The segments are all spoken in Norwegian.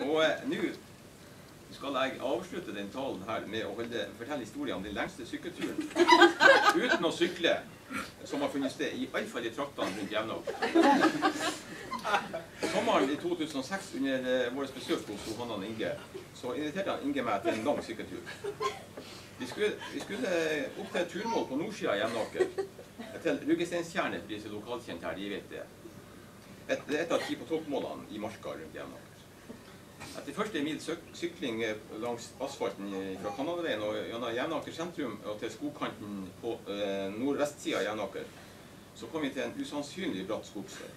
Og nå skal jeg avslutte den talen her med å fortelle historien om den lengste sykkelturen uten å sykle, som har funnet sted i alle fall i traktene rundt Jevnaker. Sommeren i 2006 under vårt besøk hos Johanna og Inge, så inviterte han Inge meg til en lang sykkeltur. Vi skulle opp til et turmål på nordsida av Jevnaker, til Ruggesteinstjernet, for disse lokalkjent her, de vet det. Det er et av 10 på toppmålene i marka rundt Jevnaker. Etter første mil sykling langs asfalten fra Kanadaveien og gjennom Jevnaker sentrum og til skogkanten på nordvestsida av Jevnaker, så kom vi til en usannsynlig bratt skogsvei.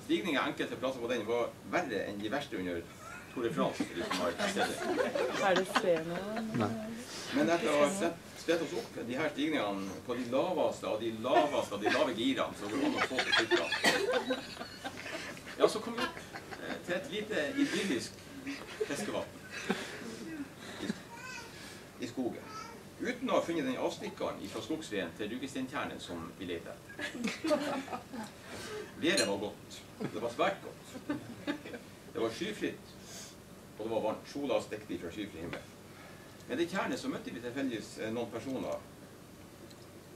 Stigningen enkelte plasser på den var verre enn de verste under Tour de France. Er det spennende? Nei. Men etter å ha spredt oss opp de her stigningene på de laveste av de lave girene, så går det an å få til sykler. Ja, så kom vi opp til et lite idyllisk fiskevann i skogen, uten å ha funnet den avstikkeren fra skogsveien til Ruggesteinstjernet som vi lette etter. Været var godt. Det var svært godt. Det var skyfritt, og det var varmt. Sola stekte fra skyfri himmel. Med det tjernet så møtte vi tilfeldigvis noen personer,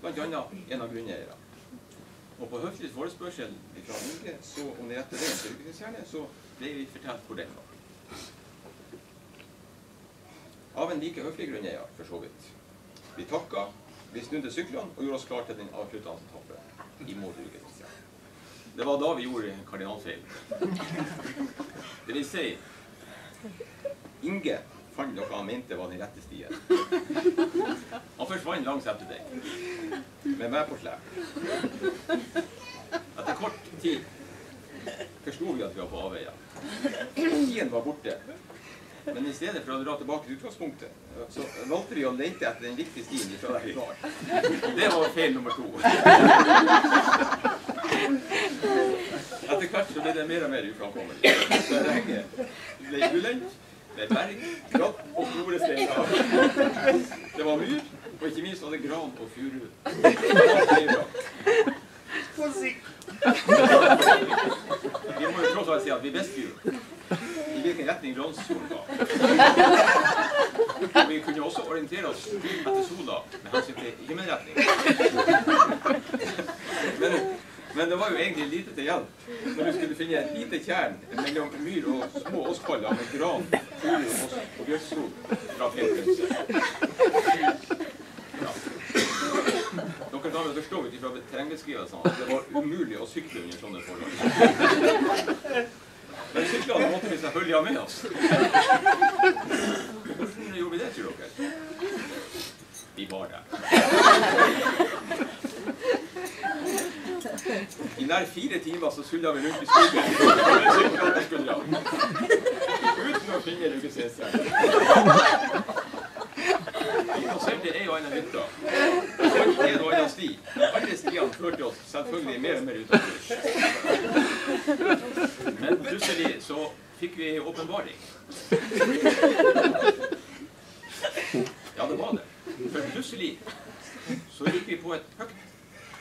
blant annet en av grunneierne. Og på høflig forespørsel fra Inge, så om det rette veien til Ruggesteinstjernet, så ble vi fortalt hvor den var. Av en like høflig grunneier, for så vidt. Vi takket, vi snudde syklene og gjorde oss klar til den avsluttende etappe imot Ruggesteinstjernet. Det var da vi gjorde kardinalfeil. Det vil si, Inge fant noe han mente var den rette stien. Han forsvant langs etter deg, med meg på slep. Etter kort tid forstod vi at vi var på avveie. Stien var borte, men i stedet for å dra tilbake til utgangspunktet, så valgte vi å lete etter den riktige stien fra der vi var. Det var feil nummer 2. Etter hvert så ble det mer og mer uframkommelig. Terrenget ble ullendt, det ble berg, kratt og store steiner. Det var myr, og ikke minst var det gran og furu. Vi må jo tross alt si at vi visste jo i hvilken retning gransolen var. Og vi kunne også orientere oss etter sola med hensyn til himmelretning. Men det var jo egentlig lite til hjelp når du skulle finne et lite tjern mellom myr og små åspaller med gran, furu og bjørkskog fra fjellkrysset. Ja. Dere kan vel forstå ut ifra terrengbeskrivelsen at det var umulig å sykle under sånne forhold. Men syklene måtte vi selvfølgelig ha med oss. Hvordan gjorde vi det, tror dere? Vi var der. I nær 4 timer så sullet vi rundt i skogen uten å finne Ruggesteinstjernet. Vi passerte en og annen hytte, og en og annen sti. Alle stiene førte oss selvfølgelig mer og mer ut av kurs. Men plutselig så fikk vi åpenbaring. Ja, det var det. For plutselig så gikk vi på et høyt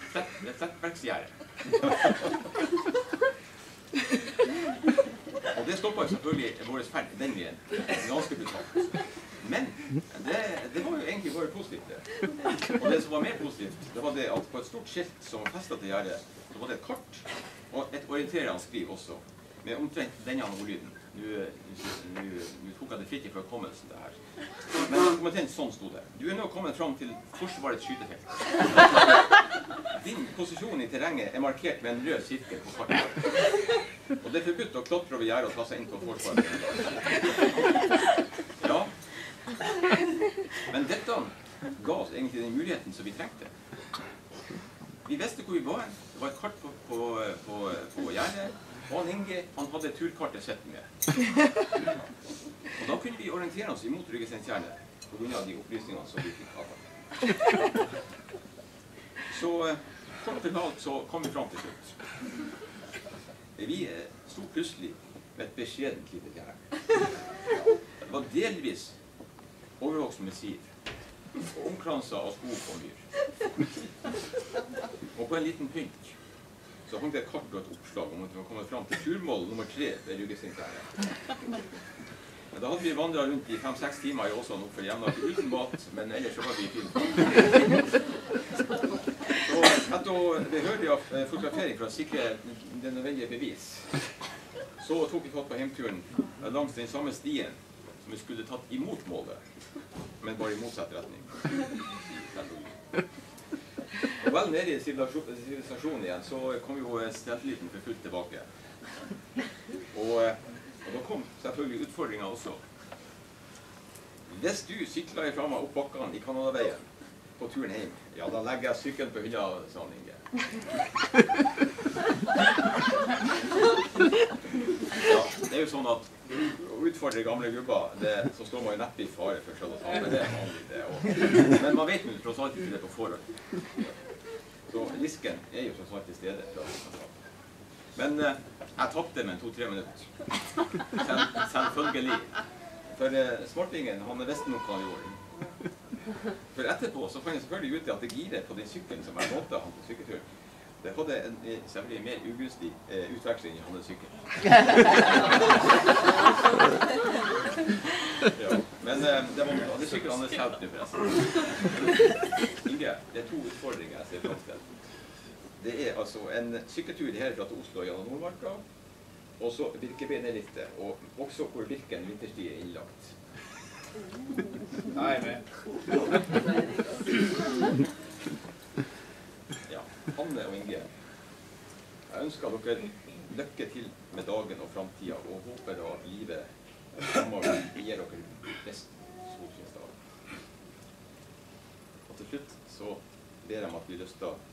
flettverksgjerde. Og det stoppet selvfølgelig vår ferd den veien, ganske brutalt. Men det var jo egentlig bare positivt det. Og det som var mer positivt, det var det at på et stort skilt som var festet til gjerdet, så var det et kart og et orienterende skriv også, med omtrent denne ordlyden. Nå tok jeg det fritt fra kommelsen det her. Men omtrent sånn stod det. Du er nå kommet fram til Forsvarets skytefelt. Din posisjon i terrenget er markert med en rød sirkel på kartet. Og det er forbudt å klatre over gjerdet og ta seg inn på Forsvaret. Ja. Men dette ga oss egentlig den muligheten som vi trengte. Vi visste hvor vi var. Det var et kart på gjerdet. Og Inge, han hadde turkartet sett med. Og da kunne vi orientere oss imot Ruggesteinstjernet på grunn av de opplysningene som vi fikk av ham. Så kort fortalt så kom vi fram til slutt. Vi stod plutselig med et beskjedent lite tjern. Det var delvis overvokst med siv, omkranset av skog og myr. Og på en liten pynt så hang det et kart og et oppslag om at vi var kommet frem til turmål nummer 3 ved Ruggesundfjellet. Da hadde vi vandret rundt i 5-6 timer i Åsane opp for Jevnaker uten mat, men ellers så var vi i film. Så etter behørig fotografering for å sikre det nødvendige bevis, så tok vi fatt på hjemturen langs den samme stien som vi skulle tatt imot målet, men bare i motsatt retning. Og vel nede i sivilisasjonen igjen, så kom jo selvtilliten for fullt tilbake. Og da kom selvfølgelig utfordringen også. Hvis du sykler fra meg opp bakkene i Kanadaveien på turen hjem, ja, da legger jeg sykkelen på hylla, sa han Inge. Ja, det er jo sånn at å utfordre gamle gubber, så står man jo neppe i fare for selv å ta med det vanlig det også. Men man vet jo tross alt ikke det på forhånd. Så risken er jo tross alt til stede. Men jeg tappte med 2-3 minutter. Selvfølgelig. For smartingen, han visste nok hva han gjorde. For etterpå så fant jeg selvfølgelig ut at det giret på den sykkelen som jeg måtte han på sykkeltur, det hadde en selvfølgelig mer ugunstig utveksling enn han hadde sykkel. Ja, men det var hadde sykkel han hadde selv til forresten. Inge, det er 2 utfordringer jeg ser frem til. Det er altså en sykkeltur herfra til Oslo gjennom Nordmarka, og så Birkebeinerrittet, og også hvor Birken vintersti er innlagt. Nei, men. Ja, Hanne og Inge, jeg ønsker dere lykke til med dagen og fremtiden, og håper at livet fremover gir dere best solskinnsdag. Og til slutt så ber jeg om at vi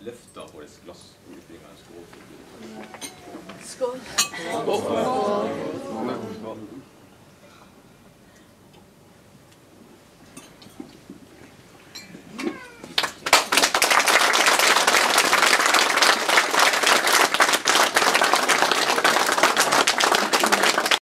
løfter vårt glass og utbringer en skål. Skål! Skål!